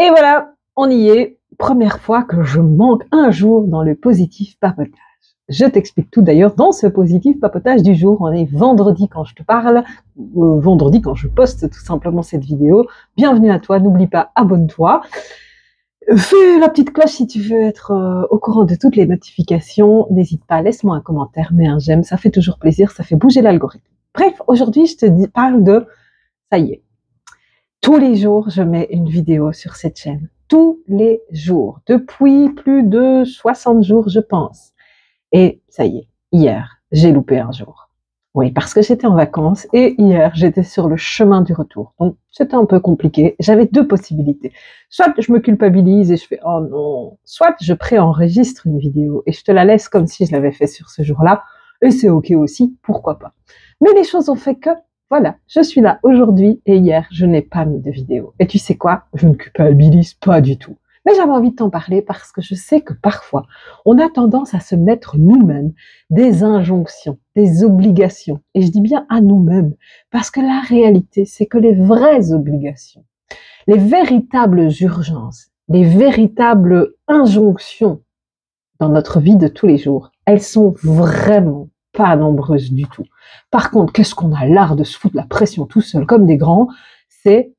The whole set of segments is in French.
Et voilà, on y est. Première fois que je manque un jour dans le positif papotage. Je t'explique tout d'ailleurs dans ce positif papotage du jour. On est vendredi quand je te parle, vendredi quand je poste tout simplement cette vidéo. Bienvenue à toi, n'oublie pas, abonne-toi. Fais la petite cloche si tu veux être au courant de toutes les notifications. N'hésite pas, laisse-moi un commentaire, mets un j'aime, ça fait toujours plaisir, ça fait bouger l'algorithme. Bref, aujourd'hui je te parle de, ça y est, tous les jours je mets une vidéo sur cette chaîne. Tous les jours, depuis plus de 60 jours je pense. Et ça y est, hier j'ai loupé un jour. Oui, parce que j'étais en vacances et hier j'étais sur le chemin du retour. Donc c'était un peu compliqué. J'avais deux possibilités. Soit je me culpabilise et je fais oh non, soit je préenregistre une vidéo et je te la laisse comme si je l'avais fait sur ce jour-là. Et c'est ok aussi, pourquoi pas. Mais les choses ont fait que voilà, je suis là aujourd'hui et hier je n'ai pas mis de vidéo. Et tu sais quoi? Je ne culpabilise pas du tout. Mais j'avais envie de t'en parler parce que je sais que parfois, on a tendance à se mettre nous-mêmes des injonctions, des obligations. Et je dis bien à nous-mêmes, parce que la réalité, c'est que les vraies obligations, les véritables urgences, les véritables injonctions dans notre vie de tous les jours, elles sont vraiment pas nombreuses du tout. Par contre, qu'est-ce qu'on a l'art de se foutre la pression tout seul comme des grands? C'est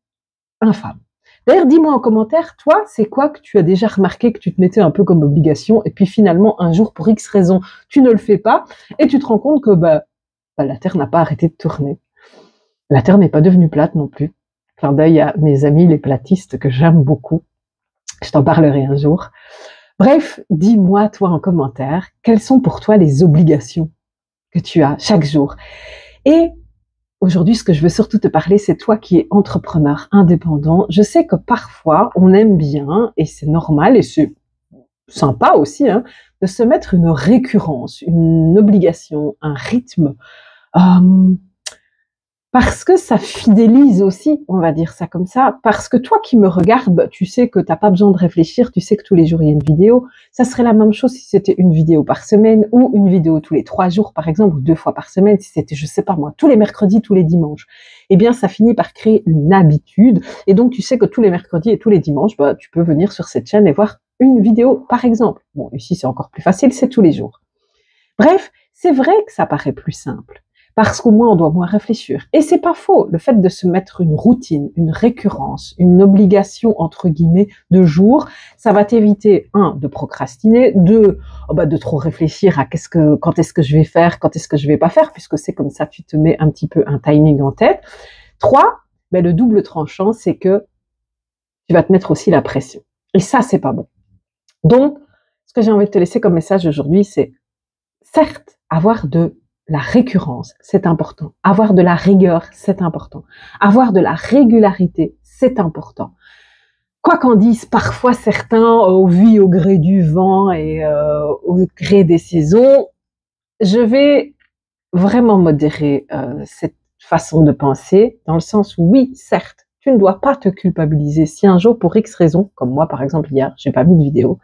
infâme. D'ailleurs, dis-moi en commentaire, toi, c'est quoi que tu as déjà remarqué que tu te mettais un peu comme obligation et puis finalement, un jour, pour X raison, tu ne le fais pas et tu te rends compte que la Terre n'a pas arrêté de tourner. La Terre n'est pas devenue plate non plus. Clin d'œil à mes amis les platistes que j'aime beaucoup. Je t'en parlerai un jour. Bref, dis-moi, toi, en commentaire, quelles sont pour toi les obligations que tu as chaque jour. Et aujourd'hui, ce que je veux surtout te parler, c'est toi qui es entrepreneur indépendant. Je sais que parfois, on aime bien, et c'est normal, et c'est sympa aussi, hein, de se mettre une récurrence, une obligation, un rythme, parce que ça fidélise aussi, on va dire ça comme ça, parce que toi qui me regardes, tu sais que t'as pas besoin de réfléchir, tu sais que tous les jours il y a une vidéo. Ça serait la même chose si c'était une vidéo par semaine ou une vidéo tous les 3 jours par exemple, ou 2 fois par semaine, si c'était, je sais pas moi, tous les mercredis, tous les dimanches. Eh bien, ça finit par créer une habitude, et donc tu sais que tous les mercredis et tous les dimanches, tu peux venir sur cette chaîne et voir une vidéo par exemple. Bon, ici c'est encore plus facile, c'est tous les jours. Bref, c'est vrai que ça paraît plus simple. Parce qu'au moins, on doit moins réfléchir. Et c'est pas faux. Le fait de se mettre une routine, une récurrence, une obligation, entre guillemets, de jour, ça va t'éviter, de procrastiner, de trop réfléchir à quand est-ce que je vais faire, quand est-ce que je vais pas faire, puisque c'est comme ça, tu te mets un petit peu un timing en tête. 3, le double tranchant, c'est que tu vas te mettre aussi la pression. Et ça, c'est pas bon. Donc, ce que j'ai envie de te laisser comme message aujourd'hui, c'est certes, avoir de la récurrence, c'est important. Avoir de la rigueur, c'est important. Avoir de la régularité, c'est important. Quoi qu'en disent parfois certains, au vu au gré du vent et au gré des saisons, je vais vraiment modérer cette façon de penser, dans le sens où oui, certes, tu ne dois pas te culpabiliser si un jour, pour X raison, comme moi par exemple hier, j'ai pas mis de vidéo,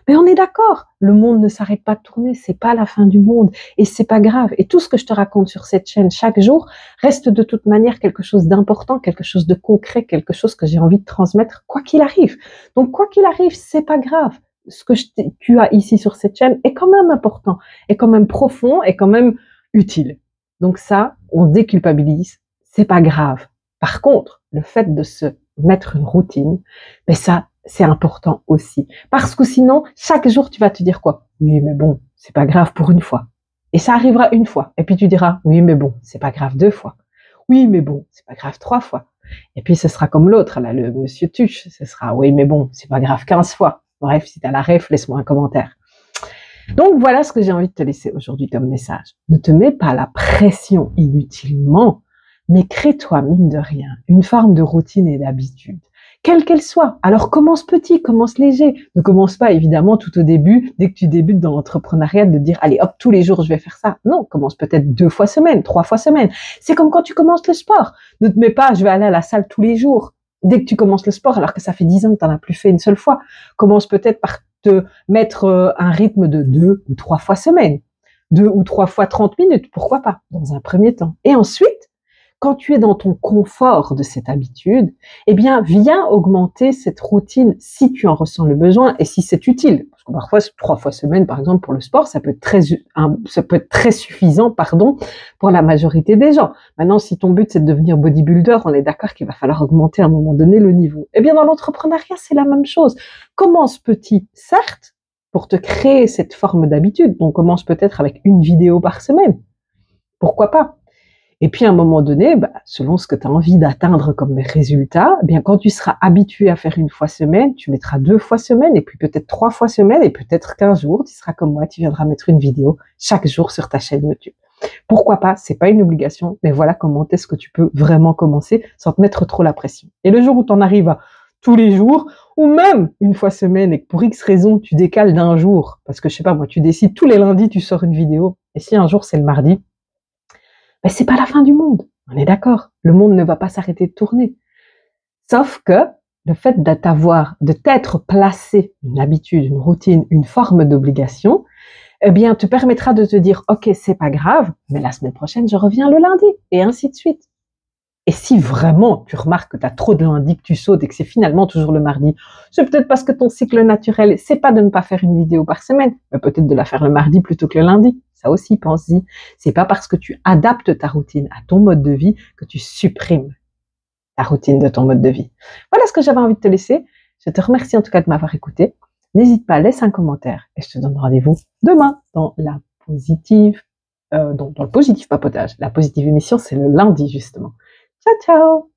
mais on est d'accord, le monde ne s'arrête pas de tourner, c'est pas la fin du monde, et c'est pas grave. Et tout ce que je te raconte sur cette chaîne chaque jour reste de toute manière quelque chose d'important, quelque chose de concret, quelque chose que j'ai envie de transmettre, quoi qu'il arrive. Donc quoi qu'il arrive, c'est pas grave. Ce que tu as ici sur cette chaîne est quand même important, est quand même profond, est quand même utile. Donc ça, on déculpabilise, c'est pas grave. Par contre, le fait de se mettre une routine, ça, c'est important aussi. Parce que sinon, chaque jour, tu vas te dire quoi? Oui, mais bon, c'est pas grave pour une fois. Et ça arrivera une fois. Et puis tu diras, oui, mais bon, c'est pas grave 2 fois. Oui, mais bon, c'est pas grave 3 fois. Et puis ce sera comme l'autre, là, le monsieur Tuche. Ce sera, oui, mais bon, c'est pas grave 15 fois. Bref, si t'as la ref, laisse-moi un commentaire. Donc voilà ce que j'ai envie de te laisser aujourd'hui comme message. Ne te mets pas la pression inutilement, mais crée-toi, mine de rien, une forme de routine et d'habitude, quelle qu'elle soit. Alors commence petit, commence léger. Ne commence pas évidemment tout au début, dès que tu débutes dans l'entrepreneuriat, de dire allez hop, tous les jours je vais faire ça. Non, commence peut-être 2 fois semaine, 3 fois semaine. C'est comme quand tu commences le sport. Ne te mets pas je vais aller à la salle tous les jours. Dès que tu commences le sport, alors que ça fait 10 ans que tu n'en as plus fait une seule fois, commence peut-être par te mettre un rythme de 2 ou 3 fois semaine. 2 ou 3 fois 30 minutes, pourquoi pas, dans un premier temps. Et ensuite, quand tu es dans ton confort de cette habitude, eh bien, viens augmenter cette routine si tu en ressens le besoin et si c'est utile. Parce que parfois, 3 fois semaine, par exemple, pour le sport, ça peut être très suffisant, pardon, pour la majorité des gens. Maintenant, si ton but, c'est de devenir bodybuilder, on est d'accord qu'il va falloir augmenter à un moment donné le niveau. Eh bien, dans l'entrepreneuriat, c'est la même chose. Commence petit, certes, pour te créer cette forme d'habitude. Donc, commence peut-être avec une vidéo par semaine. Pourquoi pas? Et puis à un moment donné, selon ce que tu as envie d'atteindre comme résultat, eh bien quand tu seras habitué à faire 1 fois semaine, tu mettras 2 fois semaine, et puis peut-être 3 fois semaine, et peut-être qu'un jour, tu seras comme moi, tu viendras mettre une vidéo chaque jour sur ta chaîne YouTube. Pourquoi pas? C'est pas une obligation, mais voilà comment est-ce que tu peux vraiment commencer sans te mettre trop la pression. Et le jour où tu en arrives à tous les jours, ou même 1 fois semaine, et que pour X raison, tu décales d'un jour, parce que je sais pas moi, tu décides tous les lundis, tu sors une vidéo, et si un jour c'est le mardi, mais c'est pas la fin du monde, on est d'accord. Le monde ne va pas s'arrêter de tourner. Sauf que le fait de t'être placé une habitude, une routine, une forme d'obligation, eh bien, te permettra de te dire, OK, c'est pas grave, mais la semaine prochaine, je reviens le lundi, et ainsi de suite. Et si vraiment tu remarques que tu as trop de lundis que tu sautes et que c'est finalement toujours le mardi, c'est peut-être parce que ton cycle naturel, c'est pas de ne pas faire une vidéo par semaine, mais peut-être de la faire le mardi plutôt que le lundi. Ça aussi, pense-y. C'est pas parce que tu adaptes ta routine à ton mode de vie que tu supprimes la routine de ton mode de vie. Voilà ce que j'avais envie de te laisser. Je te remercie en tout cas de m'avoir écouté. N'hésite pas, laisse un commentaire et je te donne rendez-vous demain dans le positif papotage. La positive émission, c'est le lundi justement. Ciao, ciao!